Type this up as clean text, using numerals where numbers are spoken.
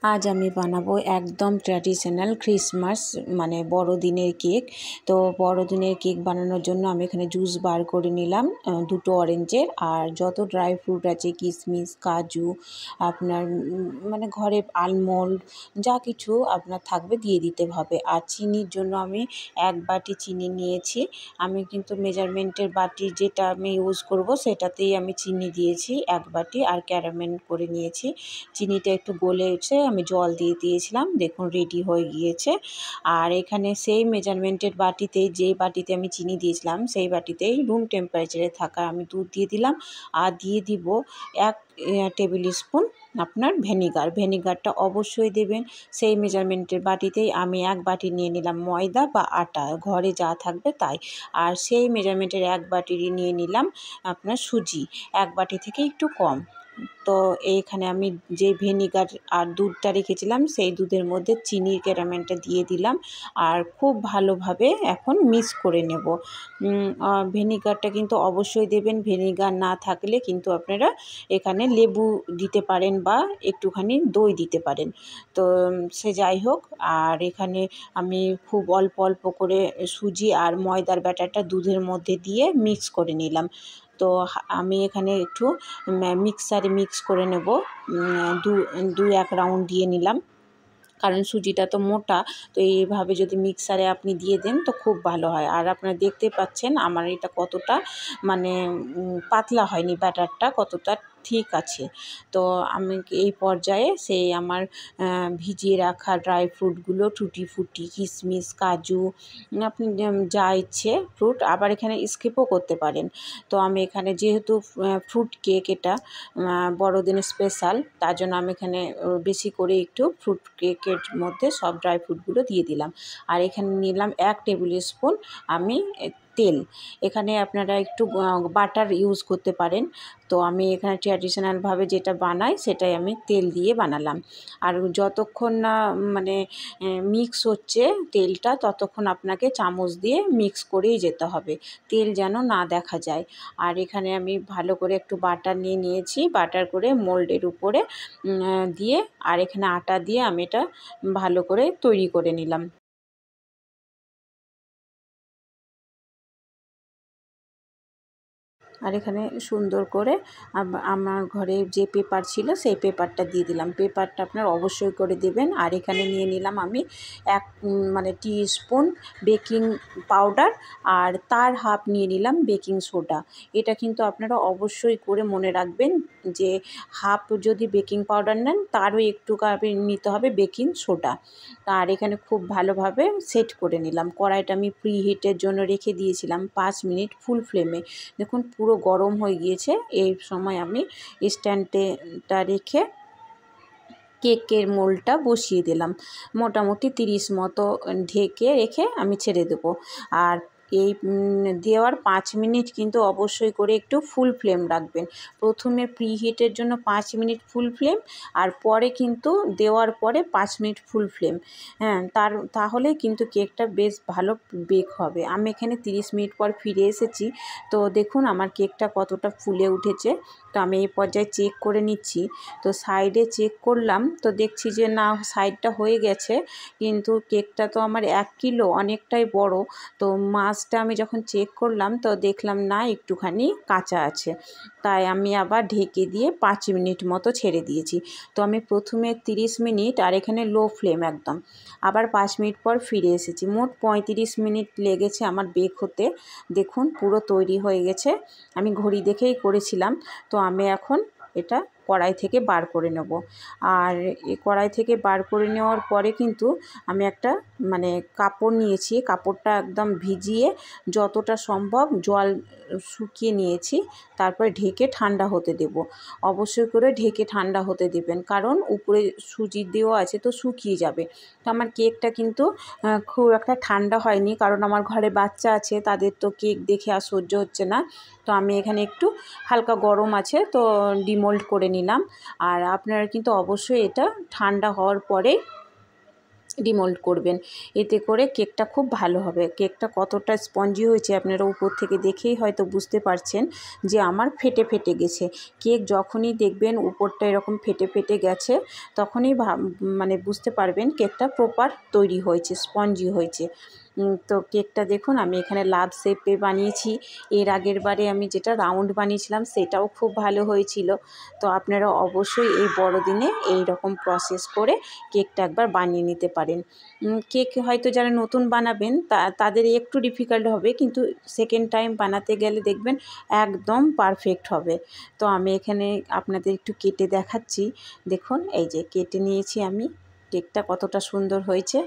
আজ আমি বানাবো একদম ট্র্যাডিশনাল ক্রিসমাস মানে বড়দিনের কেক। তো বড়দিনের কেক বানানোর জন্য আমি এখানে জুস বার করে নিলাম দুটো অরেঞ্জের, আর যত ড্রাই ফ্রুট আছে কিশমিশ কাজু আপনার মানে ঘরে আলমন্ড যা কিছু আপনার থাকবে দিয়ে দিতে হবে। আর চিনির জন্য আমি 1 বাটি চিনি নিয়েছি। আমি কিন্তু মেজারমেন্টের বাটি যেটা আমি ইউজ করব সেটাতেই আমি চিনি দিয়েছি 1 বাটি, আর ক্যারামেল করে নিয়েছি। চিনিটা একটু গলেছে, আমি জল দিয়ে দিয়েছিলাম, দেখুন রেডি হয়ে গিয়েছে। আর এখানে সেই মেজারমেন্টের বাটিতেই, যে বাটিতে আমি চিনি দিয়েছিলাম সেই বাটিতেই রুম টেম্পারেচারে থাকা আমি দুধ দিয়ে দিলাম, আর দিয়ে দিব 1 টেবিল স্পুন আপনার ভিনেগারটা অবশ্যই দেবেন। সেই মেজারমেন্টের বাটিতেই আমি 1 বাটি নিয়ে নিলাম ময়দা বা আটা, ঘরে যা থাকবে তাই। আর সেই মেজারমেন্টের 1 বাটিরই নিয়ে নিলাম আপনার সুজি, 1 বাটি থেকে একটু কম। তো এইখানে আমি যে ভিনিগার আর দুধটা রেখেছিলাম সেই দুধের মধ্যে চিনির ক্যারামেলটা দিয়ে দিলাম, আর খুব ভালোভাবে এখন মিক্স করে নেব। ভিনিগারটা কিন্তু অবশ্যই দেবেন, ভিনিগার না থাকলে কিন্তু আপনারা এখানে লেবু দিতে পারেন বা একটুখানি দই দিতে পারেন। তো সে যাই হোক, আর এখানে আমি খুব অল্প অল্প করে সুজি আর ময়দার ব্যাটারটা দুধের মধ্যে দিয়ে মিক্স করে নিলাম। তো আমি এখানে একটু মিক্সারে মিক্স করে নেব, 2-1 রাউন্ড দিয়ে নিলাম, কারণ সুজিটা তো মোটা। তো এইভাবে যদি মিক্সারে আপনি দিয়ে দেন তো খুব ভালো হয়। আর আপনারা দেখতে পাচ্ছেন আমার এটা কতটা মানে পাতলা হয়নি, ব্যাটারটা কতটা ঠিক আছে। তো আমি এই পর্যায়ে সেই আমার ভিজিয়ে রাখা ড্রাই ফ্রুটগুলো, টুটি ফুটি কিশমিশ কাজু আপনি যা ইচ্ছে ফ্রুট আবার এখানে স্কিপও করতে পারেন। তো আমি এখানে যেহেতু ফ্রুট কেক এটা বড়দিনের স্পেশাল, তার জন্য আমি এখানে বেশি করে একটু ফ্রুট কেকের মধ্যে সব ড্রাই ফ্রুটগুলো দিয়ে দিলাম। আর এখানে নিলাম 1 টেবিল স্পুন আমি তেল। এখানে আপনারা একটু বাটার ইউজ করতে পারেন। তো আমি এখানে ট্র্যাডিশনালভাবে যেটা বানাই সেটাই আমি তেল দিয়ে বানালাম। আর যতক্ষণ না মানে মিক্স হচ্ছে তেলটা, ততক্ষণ আপনাকে চামচ দিয়ে মিক্স করেই যেতে হবে, তেল যেন না দেখা যায়। আর এখানে আমি ভালো করে একটু বাটার নিয়ে নিয়েছি, বাটার করে মোল্ডের উপরে দিয়ে, আর এখানে আটা দিয়ে আমি এটা ভালো করে তৈরি করে নিলাম। আর এখানে সুন্দর করে আমার ঘরে যে পেপার ছিল সেই পেপারটা দিয়ে দিলাম, পেপারটা আপনার অবশ্যই করে দেবেন। আর এখানে নিয়ে নিলাম আমি 1 মানে টিস্পুন বেকিং পাউডার, আর তার হাফ নিয়ে নিলাম বেকিং সোডা। এটা কিন্তু আপনারা অবশ্যই করে মনে রাখবেন যে হাফ যদি বেকিং পাউডার নেন তারও একটু নিতে হবে বেকিং সোডা। আর এখানে খুব ভালোভাবে সেট করে নিলাম। কড়াইটা আমি প্রি হিটের জন্য রেখে দিয়েছিলাম 5 মিনিট ফুল ফ্লেমে। দেখুন পুরো গরম হয়ে গিয়েছে। এই সময় আমি স্ট্যান্ডটা রেখে কেকের মোল্ডটা বসিয়ে দিলাম। মোটামুটি 30 মতো ঢেকে রেখে আমি ছেড়ে দেবো। আর এই দেওয়ার 5 মিনিট কিন্তু অবশ্যই করে একটু ফুল ফ্লেম রাখবেন। প্রথমে প্রিহিটের জন্য 5 মিনিট ফুল ফ্লেম, আর পরে কিন্তু দেওয়ার পরে 5 মিনিট ফুল ফ্লেম। হ্যাঁ, তাহলেই কিন্তু কেকটা বেশ ভালো বেক হবে। আমি এখানে 30 মিনিট পর ফিরে এসেছি। তো দেখুন আমার কেকটা কতটা ফুলে উঠেছে। তো আমি এই পর্যায়ে চেক করে নিচ্ছি। তো সাইডে চেক করলাম, তো দেখছি যে না, সাইডটা হয়ে গেছে, কিন্তু কেকটা তো আমার 1 কিলো, অনেকটাই বড়। তো মাছটা আমি যখন চেক করলাম তো দেখলাম না, একটুখানি কাঁচা আছে। তাই আমি আবার ঢেকে দিয়ে 5 মিনিট মতো ছেড়ে দিয়েছি। তো আমি প্রথমে 30 মিনিট, আর এখানে লো ফ্লেম একদম, আবার 5 মিনিট পর ফিরে এসেছি। মোট 35 মিনিট লেগেছে আমার বেক হতে। দেখুন পুরো তৈরি হয়ে গেছে। আমি ঘড়ি দেখেই করেছিলাম। তো আমি এখন এটা কড়াই থেকে বার করে নেব। আর এই কড়াই থেকে বার করে নেওয়ার পরে কিন্তু আমি একটা মানে কাপড় নিয়েছি, কাপড়টা একদম ভিজিয়ে যতটা সম্ভব জল শুকিয়ে নিয়েছি, তারপরে ঢেকে ঠান্ডা হতে দেব। অবশ্যই করে ঢেকে ঠান্ডা হতে দেবেন, কারণ উপরে সুজি দেওয়া আছে তো শুকিয়ে যাবে। তো আমার কেকটা কিন্তু খুব একটা ঠান্ডা হয়নি, কারণ আমার ঘরে বাচ্চা আছে, তাদের তো কেক দেখে আর সহ্য হচ্ছে না। তো আমি এখানে একটু হালকা গরম আছে তো ডিমোল্ড করে নিলাম। আর আপনারা কিন্তু অবশ্যই এটা ঠান্ডা হওয়ার পরে ডিমোল্ড করবেন, এতে করে কেকটা খুব ভালো হবে। কেকটা কতটা স্পঞ্জি হয়েছে আপনারা উপর থেকে দেখেই হয়তো বুঝতে পারছেন যে আমার ফেটে ফেটে গেছে। কেক যখনই দেখবেন উপরটা এরকম ফেটে ফেটে গেছে তখনই মানে বুঝতে পারবেন কেকটা প্রপার তৈরি হয়েছে, স্পঞ্জি হয়েছে। তো কেকটা দেখুন আমি এখানে লাভ শেপে বানিয়েছি। এর আগের বারে আমি যেটা রাউন্ড বানিয়েছিলাম সেটাও খুব ভালো হয়েছিল। তো আপনারা অবশ্যই এই বড়দিনে এই রকম প্রসেস করে কেকটা একবার বানিয়ে নিতে পারেন। কেক হয়তো যারা নতুন বানাবেন তাদের একটু ডিফিকাল্ট হবে, কিন্তু সেকেন্ড টাইম বানাতে গেলে দেখবেন একদম পারফেক্ট হবে। তো আমি এখানে আপনাদের একটু কেটে দেখাচ্ছি। দেখুন এই যে কেটে নিয়েছি আমি, কেকটা কতটা সুন্দর হয়েছে।